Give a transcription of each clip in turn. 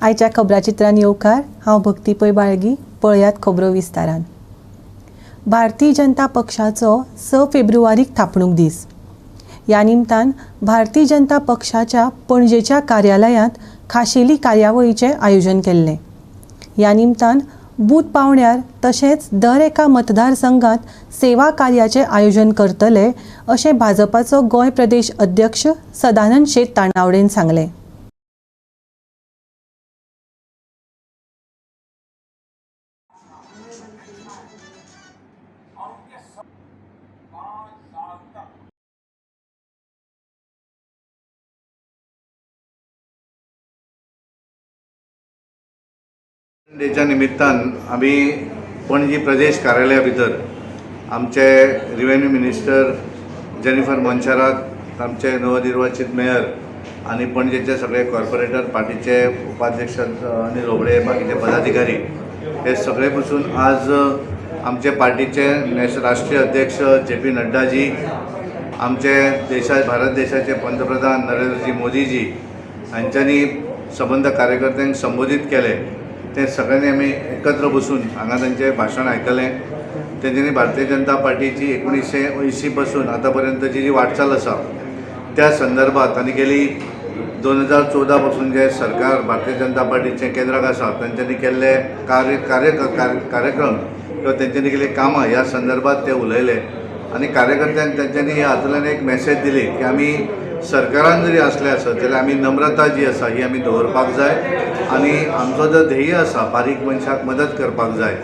आयच्या खबराचित्रांत येवकार हांव भक्ती पै बाळगी. पळयात खबरो विस्तारान. भारतीय जनता पक्षाचो 6 फेब्रुवारीक थापणूक दीस. ह्या निमतान भारतीय जनता पक्षाच्या पणजेच्या कार्यालयांत खाशेली कार्यावळीचें आयोजन केल्लें. ह्या निमतान बूथ पावण्यार तशेंच दर एका मतदारसंघात सेवा कार्याचें आयोजन करतले अशें भाजपाचो गोंय प्रदेश अध्यक्ष सदानंद शेट ताणावडेन सांगलें. डेच्या निमित्तान आमी पणजी प्रदेश कार्यालया भितर आमचे रिव्हेन्यू मिनिस्टर जेनिफर मोन्सेरात, आमचे नवनिर्वाचित मेयर आणि पणजेचे सगळे कॉर्पोरेटर पार्टीचे उपाध्यक्ष अनिल होबळे, बाकीचे पदाधिकारी हे सगळे बसून आज आमचे पार्टीचे राष्ट्रीय अध्यक्ष JP नड्डाजी, आमचे भारत देशाचे पंतप्रधान नरेंद्रजी मोदीजी हांच्यांनी संबंध कार्यकर्त्यांक संबोधित केले. ते सगळ्यांनी आमी एकत्र बसून हांगा तांचें भाशण आयकलें. तेंच्यांनी भारतीय जनता पार्टीची 1980 पासून आतां पर्यंतची जी वाटचाल आसा त्या संदर्भात आनी गेली 2014 पासून जे सरकार भारतीय जनता पार्टीचें केंद्राक आसा तांच्यांनी केल्ले कार्यक्रम किंवा तेंच्यांनी केल्ली कामां ह्या संदर्भात ते उलयले. आनी कार्यकर्त्यांक तेंच्यांनी ह्या हातूंतल्यान एक मॅसेज दिली की आमी सरकारान जरी असले आसत जाल्यार आमी नम्रता जी आसा ही आमी दवरपाक जाय आनी आमचो जो ध्येय आसा बारीक मनशाक मदत करपाक जाय.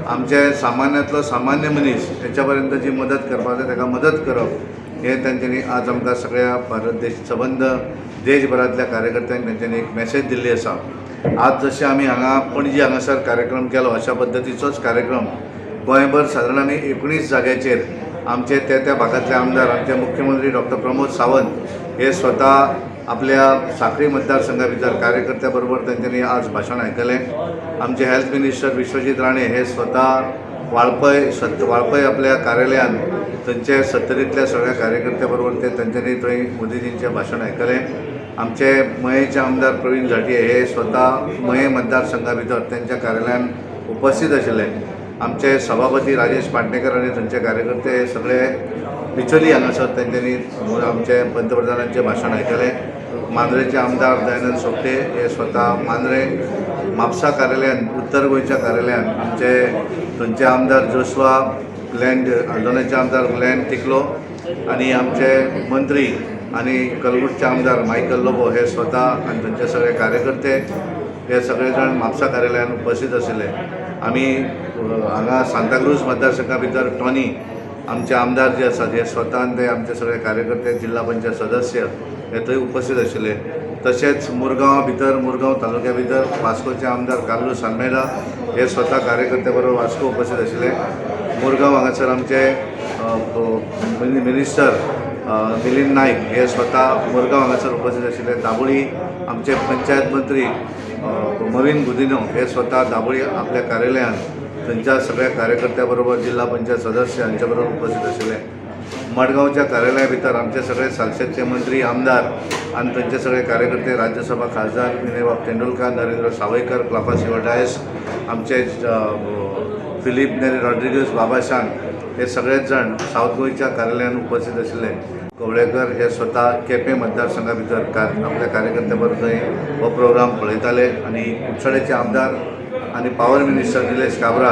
आमचे सामान्यांतलो सामान्य मनीस तेच्या पर्यंत जी मदत करपाक जाय ताका मदत करप हे तेंच्यांनी आज आमकां सगळ्या भारत देश संबंध देशभरांतल्या कार्यकर्त्यांक तेंच्यांनी एक मॅसेज दिल्ली आसा. आज जशें आमी हांगा पणजी हांगासर कार्यक्रम केलो अशा पद्दतीचोच कार्यक्रम गोंयभर सादारण आमी 19 जाग्याचेर आमचे त्या भागातले आमदार आमचे मुख्यमंत्री डॉक्टर प्रमोद सावंत हे स्वता आपल्या साखळी मतदारसंघा भितर कार्यकर्त्या बरोबर तेंच्यांनी आज भाशण आयकलें. आमचे हेल्थ मिनिस्टर विश्वजीत राणे हे स्वता वाळपय आपल्या कार्यालयान थंयचे 70तल्या सगळ्या कार्यकर्त्या बरोबर तेंच्यांनी थंय मोदीजींचें भाशण आयकलें. आमचे मयेचे आमदार प्रवीण झाटये हे स्वता मये मतदारसंघा भितर तेंच्या कार्यालयान उपस्थित आशिल्ले. आमचे सभापती राजेश पाटणेकर आनी थंयचे कार्यकर्ते सगळे बिचोली हांगासर तेंच्यांनी आमचे पंतप्रधानांचें भाशण आयकलें. मांद्रेचे आमदार दयानंद सोपटे हे स्वता मांद्रे म्हापसा कार्यालयान उत्तर गोंयच्या कार्यालयान आमचे थंयचे आमदार जोशवा ग्लॅंड, हल्दोणेचे आमदार ग्लॅंड तिकलो आनी आमचे मंत्री आनी कलगुटचे आमदार मायकल लोबो हे स्वता आनी थंयचे सगळे कार्यकर्ते हे सगळे जाण म्हापसा कार्यालयान उपस्थित आशिल्ले. आमी हांगा सांताक्रूज मतदारसंघा भितर टॉनी आमचे आमदार जे आसात हे स्वतान ते आमचे सगळे कार्यकर्ते जिल्हा पंचायत सदस्य हे थंय उपस्थित आशिल्ले. तशेंच मुरगांव तालुक्या भितर वास्कोचे आमदार कार्लोस आल्मेदा हे स्वता कार्यकर्ते बरोबर वास्को उपस्थित आशिल्ले. मुरगांव हांगासर आमचे मिनिस्टर मिलिंद नाईक हे स्वता मुरगांव हांगासर उपस्थित आशिल्ले. दाबोळी आमचे पंचायत मंत्री मवीन गुदिनो हे स्वता दाबोळी आपल्या कार्यालयान थंयच्या सगळ्या कार्यकर्त्या बरोबर जिल्हा पंचायत सदस्य हांच्या बरोबर उपस्थित आशिल्ले. मडगांवच्या कार्यालया भितर आमचे सगळे सालसेतचे मंत्री आमदार आनी थंयचे सगळे कार्यकर्ते राज्यसभा खासदार विनयबाब तेंडुलकर, नरेंद्र सावयकर, क्लाफा शिवडायस, आमचे फिलीप नेरी रॉड्रिगीस, बाबा शान हे सगळेच जाण सावथ गोंयच्या कार्यालयान उपस्थित आशिल्ले. कवळेकर हे स्वता केपें मतदारसंघा भितर आपल्या कार्यकर्त्या बरोबर थंय हो प्रोग्राम पळयताले. आनी कुडचडेचे आमदार आनी पावर मिनिस्टर निलेश काब्रा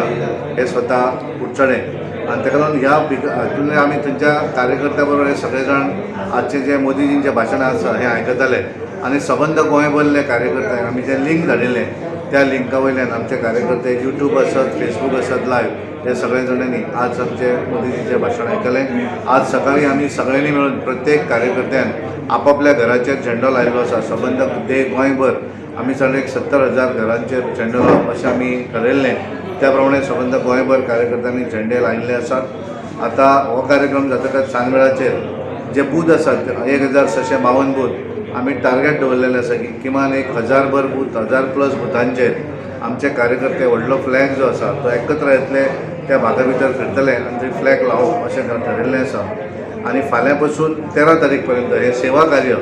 हे स्वता कुडचडे आनी ताका लागून ह्या हातूंतले आमी थंयच्या कार्यकर्त्या बरोबर हे सगळे जाण आजचे जे मोदीजींचें भाशण आसा हें आयकताले. आनी सबंद गोंयभरले कार्यकर्त्यांक आमी जें लिंक धाडिल्लें त्या लिंका वयल्यान आमचे कार्यकर्ते यूट्यूब आसत, फेसबूक आसत लायव्ह हे सगळे जाणांनी आज आमचे मोदीजींचें भाशण आयकलें. आज सकाळीं आमी सगळ्यांनी मेळून प्रत्येक कार्यकर्त्यान आपापल्या घराचेर झेंडो लायिल्लो आसा. सबंद गोंयभर आमी चड एक 70,000 घरांचेर झेंडो लावप अशें आमी ठरयल्लें. त्या प्रमाणे सबंद गोंयभर कार्यकर्त्यांनी झेंडे लायिल्ले आसात. आतां हो कार्यक्रम जातकच सांजवेळाचेर जे बूथ आसात 1652 बूथ आमी टार्गेट दवरलेलें आसा की किमान 1000 भर बूथ 1000+ बुथांचेर आमचे कार्यकर्ते व्हडलो फ्लॅग जो आसा तो एकत्र येतले, त्या भागा भितर फिरतले आनी थंय फ्लॅग लावप अशें ठरयल्लें आसा. आणि फाल्यांपासून 13 तारीखपर्यंत हे सेवा कार्य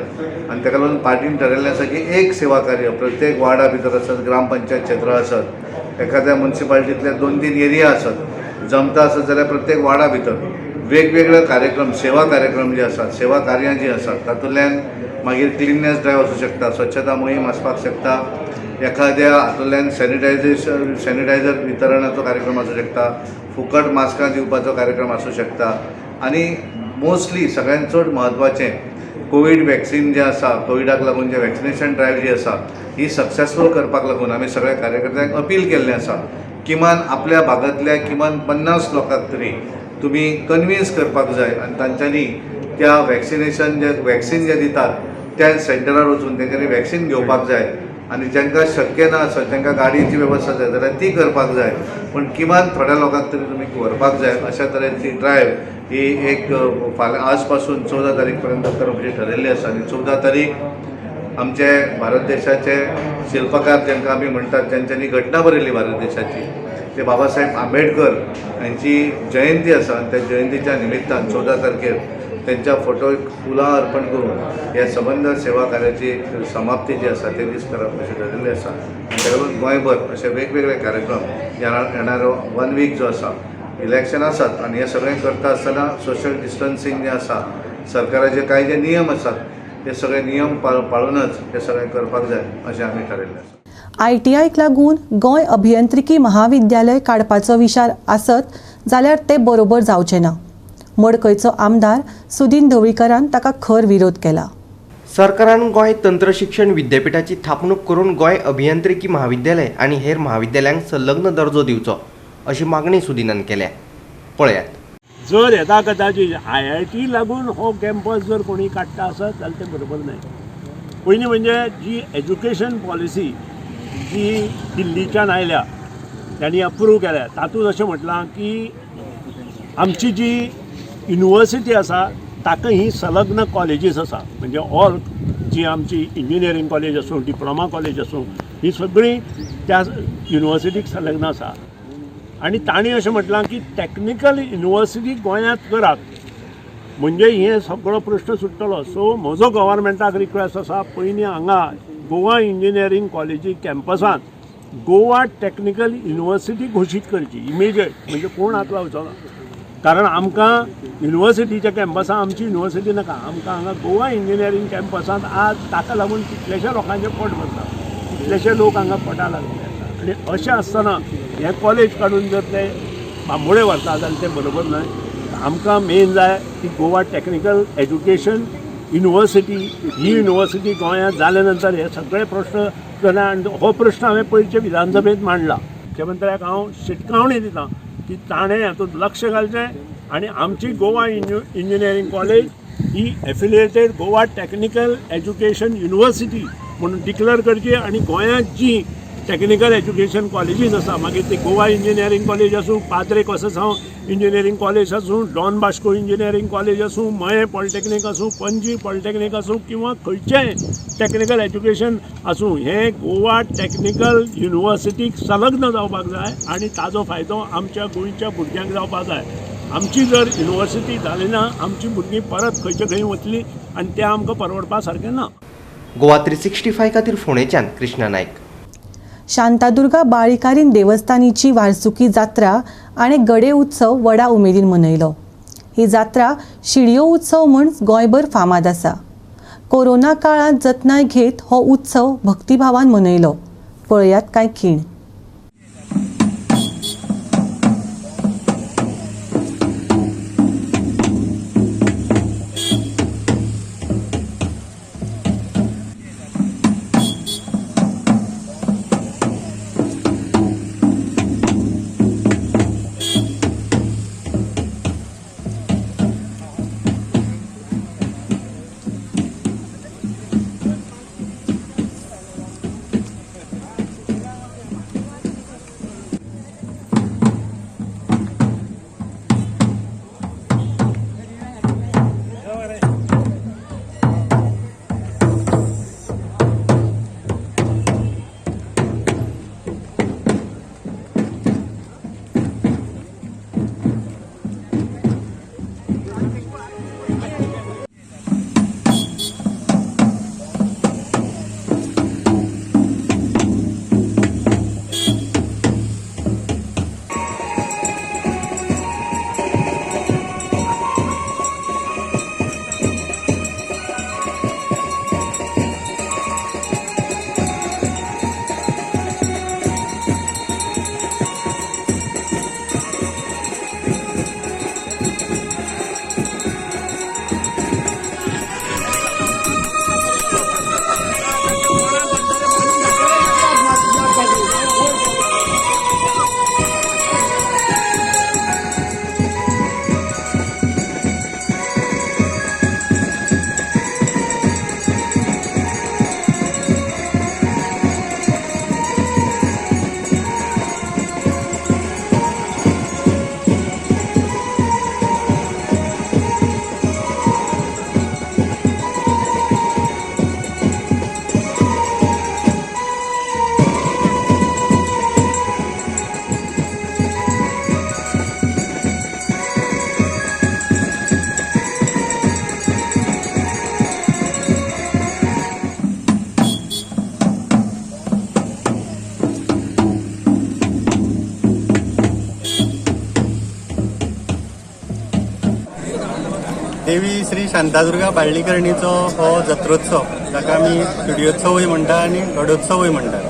आणि ताका लागून पार्टीन ठरयल्लें आसा की एक सेवा कार्य प्रत्येक वार्डा भितर आसत, ग्रामपंचायत क्षेत्र आसत, एखाद्या म्युन्सिपालिटींतले 2-3 एरिया आसत, जमता आसत जाल्यार प्रत्येक वार्डा भितर वेगवेगळे कार्यक्रम, सेवा कार्यक्रम जे आसात, सेवा कार्यां जी आसात तातूंतल्यान मागीर क्लिननेस ड्रायव्ह आसूं शकता, स्वच्छता मोहीम आसपाक शकता, एखाद्या हातूंतल्यान सॅनिटायझर वितरणाचो कार्यक्रम आसूं शकता, फुकट मास्कां दिवपाचो कार्यक्रम आसूं शकता आणि मोस्टली सगळ्यांत चड म्हत्वाचें कोवीड वॅक्सीन जे आसा, कोविडाक लागून जे वॅक्सिनेशन ड्रायव्ह जी आसा ही सक्सेसफूल करपाक लागून आमी सगळ्या कार्यकर्त्यांक अपील केल्लें आसा. किमान आपल्या भागांतल्या किमान 50 लोकांक तरी तुमी कन्विन्स करपाक जाय आणि तांच्यांनी त्या वॅक्सीन जे दितात त्या सेंटरार वचून तेंच्यांनी वॅक्सीन घेवपाक जाय आणि ज्यांकां शक्य ना आसत, ज्यांकां गाडयेची वेवस्था जाय जाल्यार ती करपाक जाय, पण किमान थोड्या लोकांक तरी तुमी व्हरपाक जाय. अशा तरेची ड्रायव्ह ही एक फाल्यां आज पासून 14 तारीख पर्यंत करपाची ठरयल्ली आसा. आणि 14 तारीख आमचे भारत देशाचे शिल्पकार जांकां आमी म्हणटात, ज्यांच्यांनी घटना बरयली भारत देशाची, ते बाबासाहेब आंबेडकर यांची जयंती आसा आणि त्या जयंतीच्या निमित्तान 14 तारखेर त्यांच्या फोटोक फुलां अर्पण करून ह्या संबंध सेवा कार्याची समाप्ती जी आसा ते दीस करप अशें ठरयल्लें आसा. ताका लागून गोंयभर अशे वेगवेगळे कार्यक्रम येणारो 1 वीक जो आसा, इलेक्शन आसात आणि हे सगळें करता आसतना सोशल डिस्टन्सिंग जे आसा, सरकाराचे कांय जे नियम आसात ते सगळे नियम पाळूनच हे सगळें करपाक जाय अशें आमी ठरयल्लें आसा. ITIक लागून गोंय अभियंत्रिकी महाविद्यालय काडपाचो विचार आसत जाल्यार ते बरोबर जावचें ना. मडकयचो आमदार सुदीन ढवळीकरान ताका खर विरोध केला. सरकारान गोंय तंत्रशिक्षण विद्यापीठाची थापणूक करून गोंय अभियांत्रिकी महाविद्यालय आणि हेर महाविद्यालयांक संलग्न दर्जो दिवचो अशी मागणी सुदिनान केल्या. पळयात. जर येता कदाचित IIT लागून हो कॅम्पस जर कोणी काडटा आसत जाल्यार ते बरोबर नाही. पयलीं म्हणजे जी एज्युकेशन पॉलिसी जी दिल्लीच्यान आयल्या, त्यांनी अप्रूव केल्या, तातूंत अशें म्हटलां की आमची जी युनिवर्सिटी आसा ताका ही संलग्न कॉलेजीस आसा, म्हणजे ऑल जी आमची इंजिनियरींग कॉलेज आसूं, डिप्लोमा कॉलेज आसूं, ही सगळीं त्या युनिवर्सिटीक संलग्न आसा. आनी तांणी अशें म्हटलां की टॅक्निकल युनिवर्सिटी गोंयांत करात, म्हणजे हे सगळो प्रश्न सुट्टलो. सो म्हजो गव्हर्मेंटाक रिक्वेस्ट आसा, पयलीं हांगा गोवा इंजिनियरींग कॉलेजी कॅम्पसांत गोवा टॅक्निकल युनिवर्सिटी घोशीत करची इमिजिएट, म्हणजे कोण हात लावचो ना. कारण आमकां युनिवर्सिटीच्या कॅम्पसांत आमची युनिवर्सिटी नाका, आमकां हांगा गोवा इंजिनियरींग कॅम्पसांत आज ताका लागून कितलेशे लोकांचे पोट भरता, कितलेशे लोक हांगा पोटा लागले आसा. आनी अशें आसतना हें कॉलेज काडून जर ते बांबोळे व्हरता जाल्यार तें बरोबर न्हय. आमकां मेन जाय की गोवा टॅक्निकल एज्युकेशन युनिवर्सिटी, ही युनिवर्सिटी गोंयांत जाल्या नंतर हे सगळे प्रश्न जाल्या. आनी हो प्रश्न हांवें पयलींचे विधानसभेंत मांडला. मुख्यमंत्र्याक हांव शिटकावणी दितां की ताणें हातूंत लक्ष घालचें आनी आमची गोवा इंजिनियरींग कॉलेज ही affiliated Goa technical education university म्हणून डिक्लेअर करची. आनी गोंयांत जी टॅक्निकल एज्युकेशन कॉलेजीस आसा, मागीर ती गोवा इंजिनियरींग कॉलेज आसूं, पाद्रे कोसासांव इंजिनियरींग कॉलेज आसूं, डॉन बास्को इंजिनियरींग कॉलेज आसूं, मये पॉलिटेक्नीक आसूं, पणजी पॉलिटेक्नीक आसूं, किंवा खंयचेंय टॅक्निकल एज्युकेशन आसूं, हें गोवा टॅक्निकल युनिवर्सिटीक संलग्न जावपाक जाय आनी ताजो फायदो आमच्या गोंयच्या भुरग्यांक जावपाक जाय. आमची जर युनिवर्सिटी जाली ना, आमची भुरगीं परत खंयचे खंय वतलीं आनी तें आमकां परवडपा सारकें ना. गोवा 365 खातीर फोंडेच्यान कृष्णा नायक. शांतादुर्गा बाळिकारीन देवस्थानीची वार्सुकी जात्रा आणि गडे उत्सव व्हडा उमेदीन मनयलो. ही जात्रा शिडयो उत्सव म्हूण गोंयभर फामाद आसा. कोरोना काळांत जतनाय घेत हो उत्सव भक्तिभावान मनयलो. पळयात कांय खीण. देवी श्री शांतादुर्गा बाळ्ळीकर्णीचो हो जत्रोत्सव जाका आमी सुर्योत्सवूय म्हणटा आनी गडोत्सवूय म्हणटात.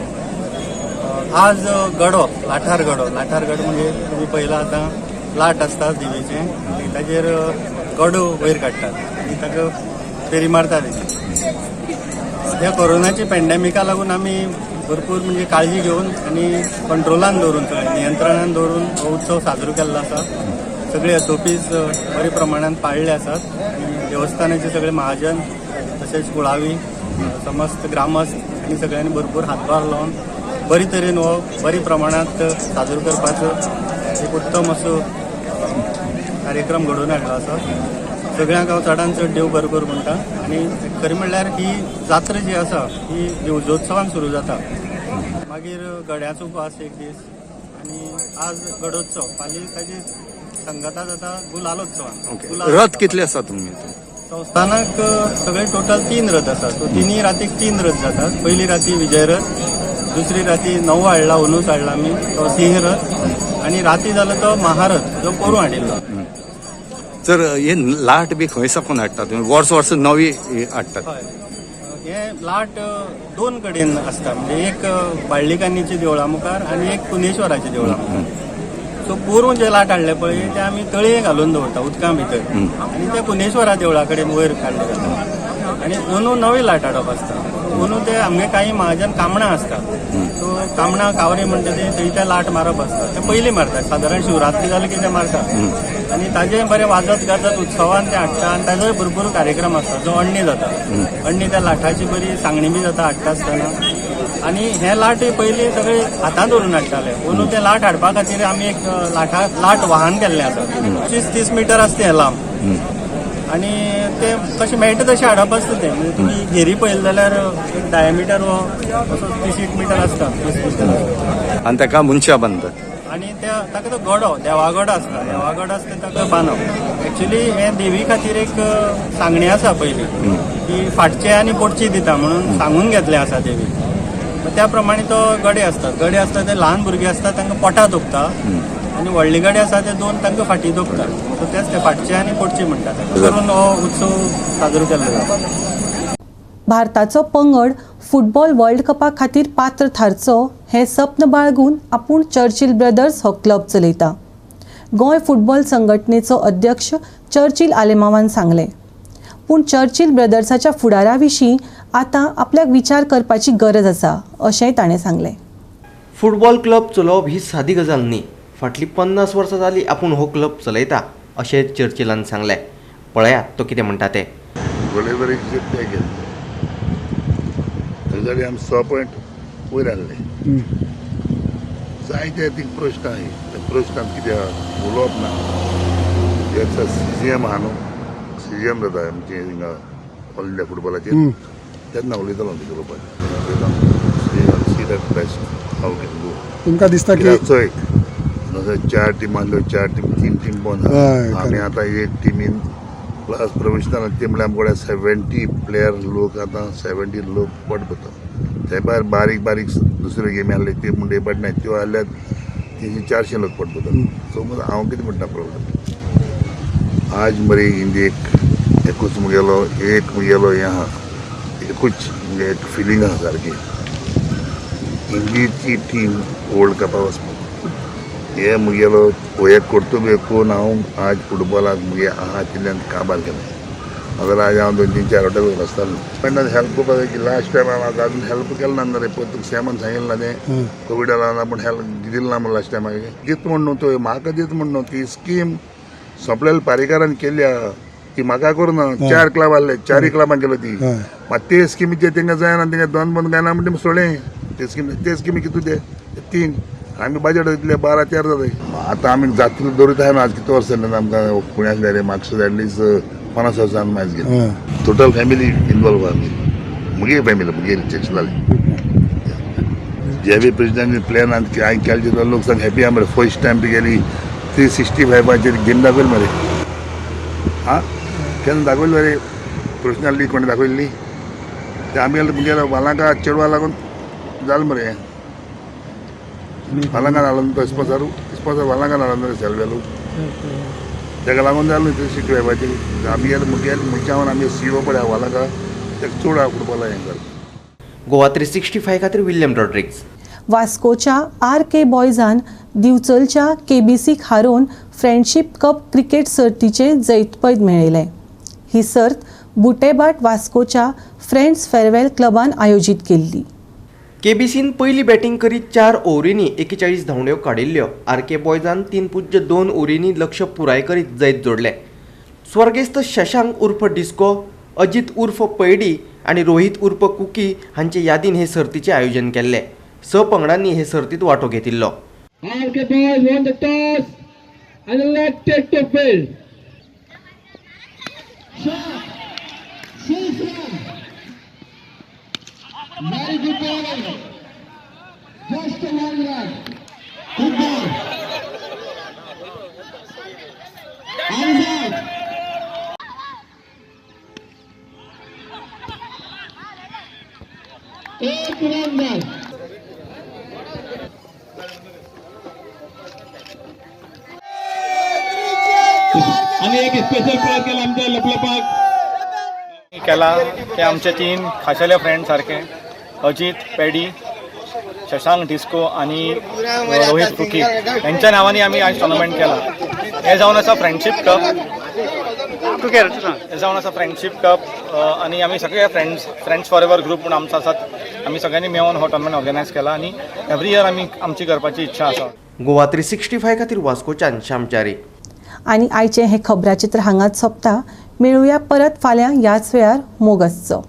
आज गडो लाठार गडो म्हणजे तुम्ही पळयला आतां लाट आसता देवीचे ताजेर गडो वयर काडटात आनी ताका फेरी मारतात. ह्या कोरोनाची पॅन्डेमिका लागून आमी भरपूर म्हणजे काळजी घेवन आनी कंट्रोलान दवरून सगळें नियंत्रणान दवरून हो उत्सव साजरो केल्लो आसा. सगळे एसओपीज बरे प्रमाणात पाळले आसात आनी देवस्थानाचे सगळे महाजन तशेंच कुळावी समस्त ग्रामस्थ आनी सगळ्यांनी भरपूर हातभार लावन बरे तरेन हो बरे प्रमाणात साजरो करपाचो एक उत्तम असो कार्यक्रम घडोवन हाडलो आसा. सगळ्यांक हांव चडांत चड देव बरो कर म्हणटा. आनी खरें म्हणल्यार ही जात्रा जी आसा ही दिवजोत्सवान सुरू जाता. मागीर गड्याचो उपास एक दीस आनी आज गडोत्सव फाल्यां ताजी संगता जाता गुलालोत्सवान. रथ कितले आसा तुमी? संस्थानाक सगळे टोटल 3 रथ आसात. सो तिनी रातीक 3 रथ जातात. पयली राती विजय रथ, दुसरी राती नवो हाडला अंदूच हाडला आमी तो सिंह रथ आनी राती जालो तो महारथ जो पोरूं हाडिल्लो. तर हे लाट बी खंय साकून हाडटा तुमी? वर्स नवी हाडटात? हय, हे लाट 2 कडेन आसता. म्हणजे एक बाळ्ळीकान्नीच्या देवळा मुखार आनी एक कुनेश्वराच्या देवळा मुखार. सो पोरूं जे लाट हाडले पळय ते आमी तळये घालून दवरता उदका भितर आनी ते कुनेश्वरा देवळा कडेन वयर काडले जाता. आनी अंदू नवी लाट हाडप आसता. अंदू ते आमगे काही महाजन कामणां आसता. सो कामणां कावरे म्हणटा ते थंय ते लाट मारप आसता. ते पयलीं मारतात. सादारण शिवरात्री जाली की ते मारतात आनी ताजे बरें वाजत गाजत उत्सवान ते हाडटा. आनी ताजोय भरपूर कार्यक्रम आसता जो अण्णी जाता. अण्णी त्या लाटाची बरी सांगणी बी जाता हाडटा आसतना. आनी हे लाट पयलीं सगळे हातान धरून हाडटाले. अंदू ते लाट हाडपा खातीर आमी एक लाट वाहन केल्लें आसा. 25-30 मिटर आसता हें लांब आनी ते कशें मेळटा तशें हाडप आसता तें. म्हणजे तुमी घेरी पळयलें जाल्यार एक डायमिटर हो असो 30 मिटर आसता. 30 मिटर आनी ताका मनशां बांदतात आनी ताका तो गडो देवागड आसता. देवागड आसता ताका बांदप. एक्चुली हे देवी खातीर एक सांगणी आसा पयली की फाटचे आनी पोटची दिता म्हणून सांगून घेतलें आसा देवी. त्या प्रमाणे तो गडे आसतात. गडे आसता ते ल्हान भुरगे आसता तांकां पोटां दुखता आनी व्हडले गडे आसा ते 2 तांकां फाटी दुखता. सो तेच ते फाटचे आनी पोटची म्हणटात. करून हो उत्सव साजरो केल्लो जाता. भारताचो पंगड फुटबॉल वर्ल्ड कपा खातीर पात्र थारचो हें सप्न बाळगून आपूण चर्चिल ब्रदर्स हो क्लब चलयता. गोंय फुटबॉल संघटनेचो अध्यक्ष चर्चिल आलेमावान सांगलें. पूण चर्चिल ब्रदर्साच्या फुडारा विशीं आतां आपल्याक विचार करपाची गरज आसा अशेंय ताणें सांगलें. फुटबॉल क्लब चलोवप ही सादी गजाल न्ही. फाटलीं 50 वर्सां जालीं आपूण हो क्लब चलयता अशें चर्चिलान सांगलें. पळयात तो कितें म्हणटा तें. बरे जिखले गेले जाल्यार आमी 6 पॉयंट वयर हाडले. जायते ती प्रश्न आसाय. त्या प्रश्नांत कितें उलोवप ना. त्याचा CGM आहा न्हू, CGM जाता आमचे हिंगा ऑल इंडिया फुटबॉलाचेर. तेन्ना उलयतालो हांव उलोवपाचें. सी दॅट बेस्ट हाव कॅन गो. तुमकां दिसता की चोय 4 टीम आहल्यो, 4 टीम 3 टीम बंद आमी आतां एक टीमीन प्लस प्रोफेशनल टीम म्हणल्यार आमकडे 70 प्लेयर लोक आतां 70 लोक पट पडटा. ते भायर बारीक बारीक दुसऱ्यो गेमी आहले त्यो म्हणटा पडनात. त्यो आहल्यार 300-400 लोक पट पडटा. सो हांव कितें म्हणटा प्रॉब्लेम आज मरे इंडियेक एकूच मुगेलो हें आहा. एकूच म्हणजे एक फिलींग आहा सारकी इंडियेची टीम वर्ल्ड कपाक वचपाक. हे मुगेलो एक कर्तव्य करून हांव आज फुटबॉलाक मुगे आहा तितल्यान काबार केलें. अगर आज हांव 2-3-4 हॉटेल आसतालो पण हेल्प करपाक की लास्ट टायम म्हाका अजून हेल्प केलें ना रे. पळय तुका सेमान सांगिल्लें ना तें कोविडा लागून आपूण हेल्प दिल ना म्हणून लास्ट टायम दित म्हण न्हू तो म्हाका दित म्हण न्हू. ती स्कीम सोंपलेली पारीकारान केल्या ती म्हाका करूं ना. 4 क्लब आहले 4 क्लबान केलो ती. मात ते स्किमीचे तेंका जायना तेंका 2 बंद जायना म्हणटा सोडलें. ते स्किमी कितू ते 3 आमी बजेट दितले 12-13 जाता. आतां आमी जातले दवरीत आहाय आज कितें वर्स जालें आमकां पुण्याक जाय रे. म्हाका एटलीस्ट 50 वर्सां मायज गेले. टोटल फॅमिली इनवॉल्व आहा. मुगे फॅमिली मुगे चर्चिलाली जे बी प्रेसिडेंट प्लॅन हांवें केले तो लोक सांग हॅपी आहा मरे. फर्स्ट टायम तुगेली 365 गेम दाखयली मरे. हां केन्ना दाखयली मरे प्रोफेशनल लीग कोणी दाखयल्ली ते आमी मुगेलो वालांका चेडवा लागून जालें मरे. वालांकान हाडलो तो स्पॉन्सर वालांकान हाडलो मरे सेल्वेलो ताका लागून जालें तशी क्लॅबाची आमी मुख्या आमी सीओ पळय हवाला का ताका चड फुटबॉला हें करता. गोवा 365 खातीर विल्यम रॉड्रिग्स. वास्कोच्या RK बॉयजान दिवचलच्या KBCक हारोवन फ्रेंडशीप कप क्रिकेट सर्तीचें जैतपद मेळयलें. ही सर्त बुटेबाट वास्कोच्या फ्रेंड्स फेअरवेल क्लबान आयोजीत केल्ली. KBCन पयली बॅटिंग करीत 4 ओव्हरींनी 41 धांवड्यो काडिल्ल्यो. RK बॉयजान 3.2 ओव्हरींनी लक्ष पुराय करीत जैत जोडलें. स्वर्गेस्त शशांक उर्फ डिस्को, अजित उर्फ पैडी आनी रोहित उर्फ कुकी हांचे यादीन हे सर्तीचें आयोजन केल्लें. स पंगडांनी हे सर्तीत वांटो घेतिल्लो. RK boys won the toss and elected to field. Shot. Very good ball. Just a one run. Good ball. Hands out. एक run back. आणि एक स्पेशल प्रयोग केला आमच्या लपलपाक केला ते आमचे 3 खाशेले फ्रेंड सारखे अजित पेडी शशांक डिस्को आणि रोहित कुकी यांच्या नावाने आम्ही आज टुर्नामेंट केला. हे जाऊन असा फ्रेंडशिप कप हे जाऊन असा फ्रेंडशिप कप आणि आम्ही सगळे फ्रेंड्स फॉर एवर ग्रुप म्हणून आमचा आसात. आम्ही सगळ्यांनी मेळून हो टुर्नामेंट ऑर्गनायज केला आणि एवरी इयर आम्ही आमची करपाची इच्छा आसा. गोवा 365 खातीर वास्कोच्यान श्यामचारी. आनी आयचें हें खबराचित्र हांगाच सोंपता. मेळुया परत फाल्यां ह्याच वेळार मोग आसचो.